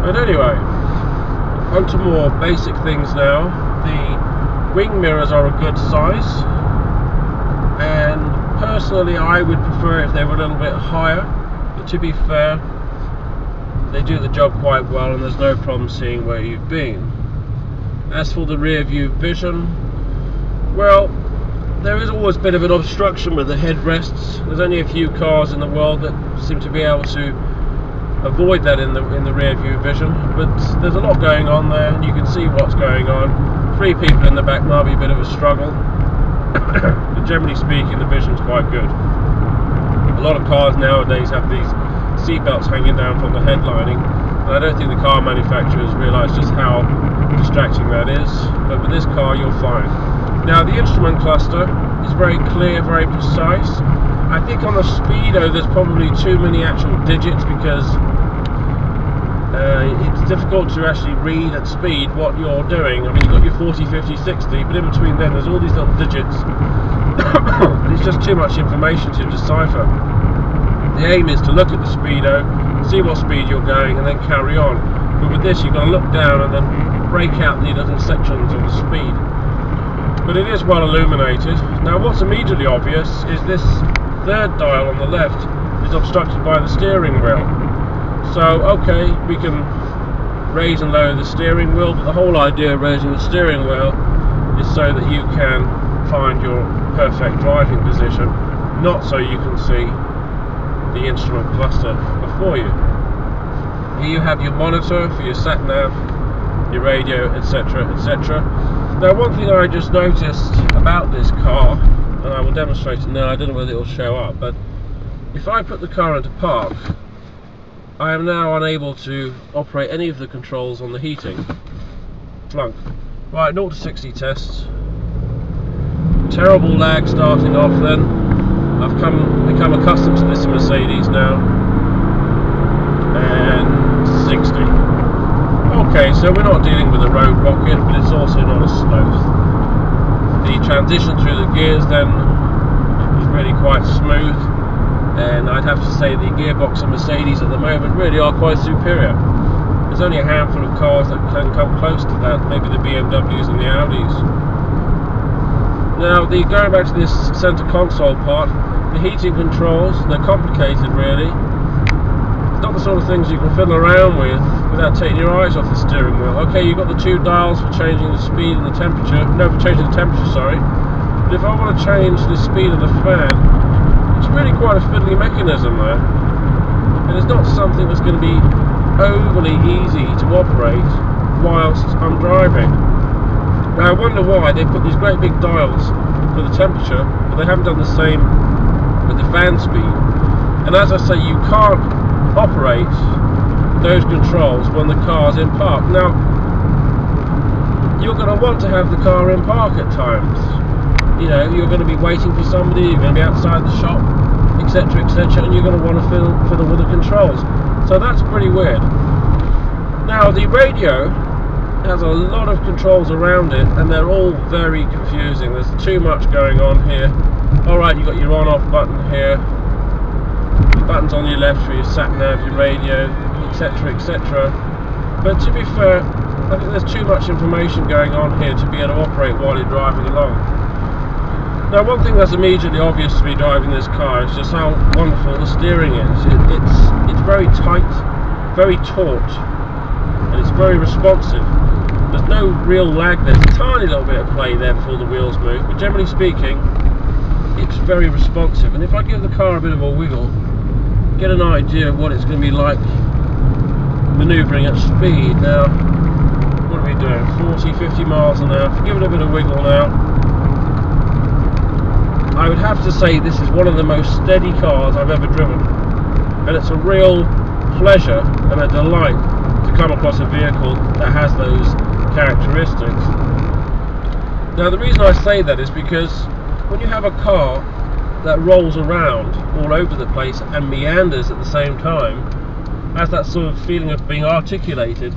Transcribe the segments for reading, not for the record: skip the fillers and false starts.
But anyway, on to more basic things now. The wing mirrors are a good size, and personally I would prefer if they were a little bit higher, but to be fair, they do the job quite well and there's no problem seeing where you've been. As for the rear view vision, well, there is always a bit of an obstruction with the headrests. There's only a few cars in the world that seem to be able to avoid that in the rear view vision, but there's a lot going on there and you can see what's going on. 3 people in the back might be a bit of a struggle, but generally speaking the vision's quite good. A lot of cars nowadays have these seat belts hanging down from the headlining, and I don't think the car manufacturers realise just how distracting that is, but with this car you're fine. Now the instrument cluster is very clear, very precise. I think on the Speedo there's probably too many actual digits because it's difficult to actually read at speed what you're doing. I mean, you've got your 40, 50, 60, but in between then there's all these little digits. It's just too much information to decipher. The aim is to look at the Speedo, see what speed you're going, and then carry on. But with this you've got to look down and then break out the little sections of the speed. But it is well illuminated. Now what's immediately obvious is this third dial on the left is obstructed by the steering wheel. So okay, we can raise and lower the steering wheel, but the whole idea of raising the steering wheel is so that you can find your perfect driving position, not so you can see the instrument cluster before you. Here you have your monitor for your sat nav, your radio, etc, etc. Now one thing I just noticed about this car, and I will demonstrate it now, I don't know whether it will show up, but if I put the car into park, I am now unable to operate any of the controls on the heating. Flunk. Right, 0 to 60 tests. Terrible lag starting off then. I've become accustomed to this Mercedes now. And 60. Okay, so we're not dealing with a road rocket, but it's also not a sloth. The transition through the gears then is really quite smooth, and I'd have to say the gearbox of Mercedes at the moment really are quite superior. There's only a handful of cars that can come close to that, maybe the BMWs and the Audis. Now, going back to this centre console part, the heating controls, they're complicated really. It's not the sort of things you can fiddle around with without taking your eyes off the steering wheel. Okay, you've got the 2 dials for changing the speed and the temperature, no, for changing the temperature, sorry. But if I want to change the speed of the fan, it's really quite a fiddly mechanism there. And it's not something that's going to be overly easy to operate whilst I'm driving. Now I wonder why they put these great big dials for the temperature, but they haven't done the same with the fan speed. And as I say, you can't operate those controls when the car's in park. Now, you're going to want to have the car in park at times. You know, you're going to be waiting for somebody, you're going to be outside the shop, etc, etc, and you're going to want to fiddle with the controls. So that's pretty weird. Now, the radio has a lot of controls around it, and they're all very confusing. There's too much going on here. Alright, you've got your on-off button here, the buttons on your left for your sat nav, your radio, etc, etc. But to be fair, I think there's too much information going on here to be able to operate while you're driving along. Now one thing that's immediately obvious to me driving this car is just how wonderful the steering is. It's very tight, very taut, and it's very responsive. There's no real lag, there's a tiny little bit of play there before the wheels move, but generally speaking it's very responsive. And if I give the car a bit of a wiggle, get an idea of what it's going to be like manoeuvring at speed. Now, what are we doing? 40, 50 miles an hour. If you give it a bit of wiggle now, I would have to say this is one of the most steady cars I've ever driven. And it's a real pleasure and a delight to come across a vehicle that has those characteristics. Now the reason I say that is because when you have a car that rolls around all over the place and meanders at the same time, has that sort of feeling of being articulated,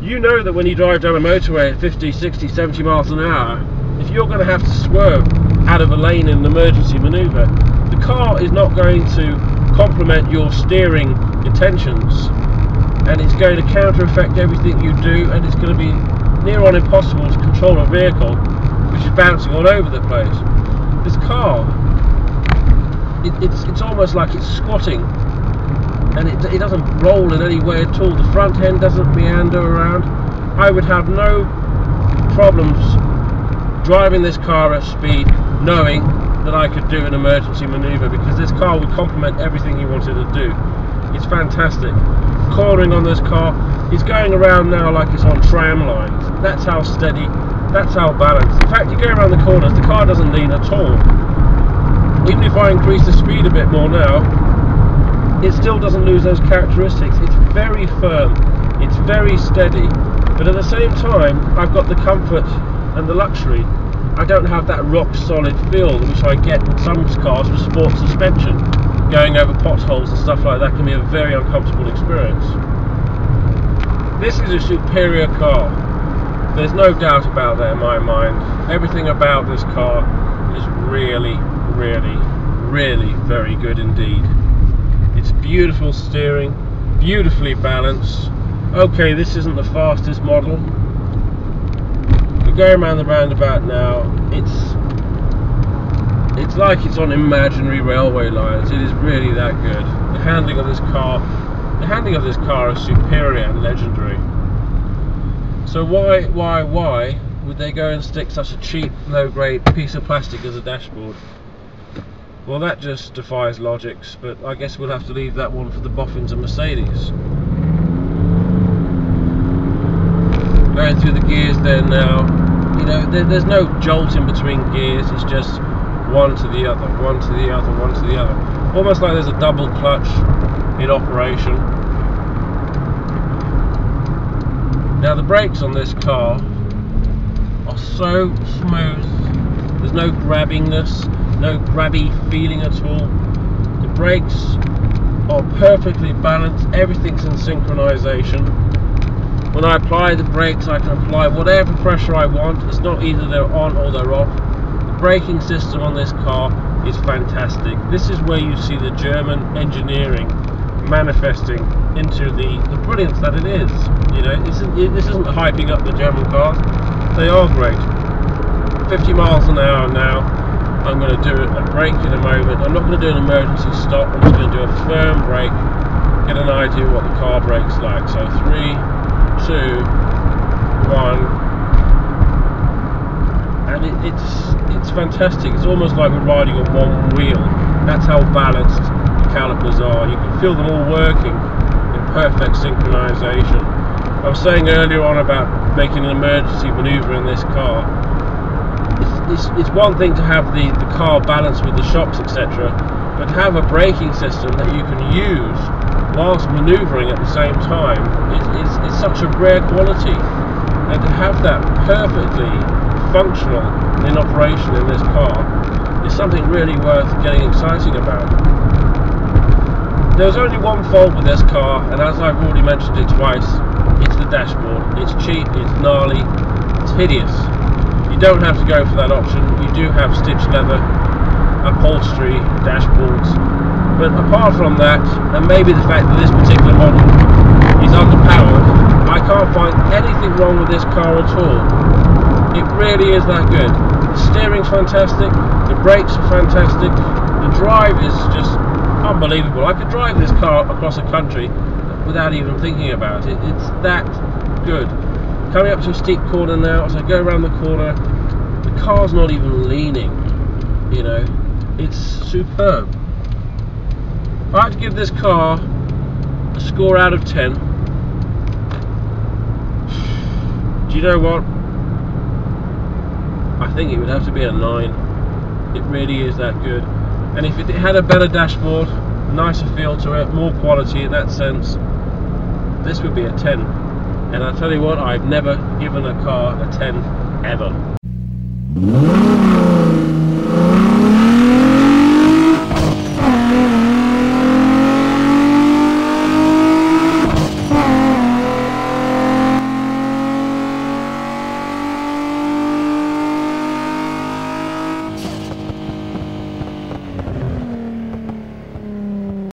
you know that when you drive down a motorway at 50, 60, 70 miles an hour, if you're going to have to swerve out of a lane in an emergency manoeuvre, the car is not going to complement your steering intentions and it's going to counter effect everything you do, and it's going to be near on impossible to control a vehicle which is bouncing all over the place. This car, it's almost like it's squatting, and it doesn't roll in any way at all. The front end doesn't meander around. I would have no problems driving this car at speed, knowing that I could do an emergency maneuver, because this car would complement everything you wanted to do. It's fantastic. Cornering on this car, it's going around now like it's on tram lines. That's how steady, that's how balanced. In fact, you go around the corners, the car doesn't lean at all. Even if I increase the speed a bit more now, it still doesn't lose those characteristics. It's very firm, it's very steady, but at the same time I've got the comfort and the luxury. I don't have that rock solid feel which I get with some cars with sport suspension. Going over potholes and stuff like that can be a very uncomfortable experience. This is a superior car. There's no doubt about that in my mind. Everything about this car is really, really, really very good indeed. It's beautiful steering, beautifully balanced. Okay, this isn't the fastest model. We're going around the roundabout now. It's like it's on imaginary railway lines. It is really that good. The handling of this car is superior and legendary. So why would they go and stick such a cheap, low-grade piece of plastic as a dashboard? Well, that just defies logics, but I guess we'll have to leave that one for the boffins and Mercedes. Going through the gears there now, you know, there's no jolt in between gears, it's just one to the other, one to the other, one to the other. Almost like there's a double clutch in operation. Now the brakes on this car are so smooth, there's no grabbingness, no grabby feeling at all. The brakes are perfectly balanced, everything's in synchronization. When I apply the brakes, I can apply whatever pressure I want. It's not either they're on or they're off. The braking system on this car is fantastic. This is where you see the German engineering manifesting into the brilliance that it is. You know, this isn't hyping up the German cars. They are great. 50 miles an hour now. I'm going to do a brake in a moment. I'm not going to do an emergency stop. I'm just going to do a firm brake, get an idea what the car brake's like. So 3, 2, 1. And it's fantastic. It's almost like we're riding on one wheel. That's how balanced the calipers are. You can feel them all working in perfect synchronization. I was saying earlier on about making an emergency maneuver in this car. It's one thing to have the car balanced with the shocks, etc., but to have a braking system that you can use whilst maneuvering at the same time is such a rare quality. And to have that perfectly functional in operation in this car is something really worth getting exciting about. There's only one fault with this car, and as I've already mentioned it twice, it's the dashboard. It's cheap, it's gnarly, it's hideous. You don't have to go for that option. You do have stitched leather, upholstery, dashboards, but apart from that, and maybe the fact that this particular model is underpowered, I can't find anything wrong with this car at all. It really is that good. The steering's fantastic, the brakes are fantastic, the drive is just unbelievable. I could drive this car across a country without even thinking about it. It's that good. Coming up to a steep corner now, as I go around the corner, the car's not even leaning, you know, it's superb. I had to give this car a score out of 10. Do you know what? I think it would have to be a 9. It really is that good. And if it had a better dashboard, nicer feel to it, more quality in that sense, this would be a 10. And I'll tell you what, I've never given a car a 10 ever.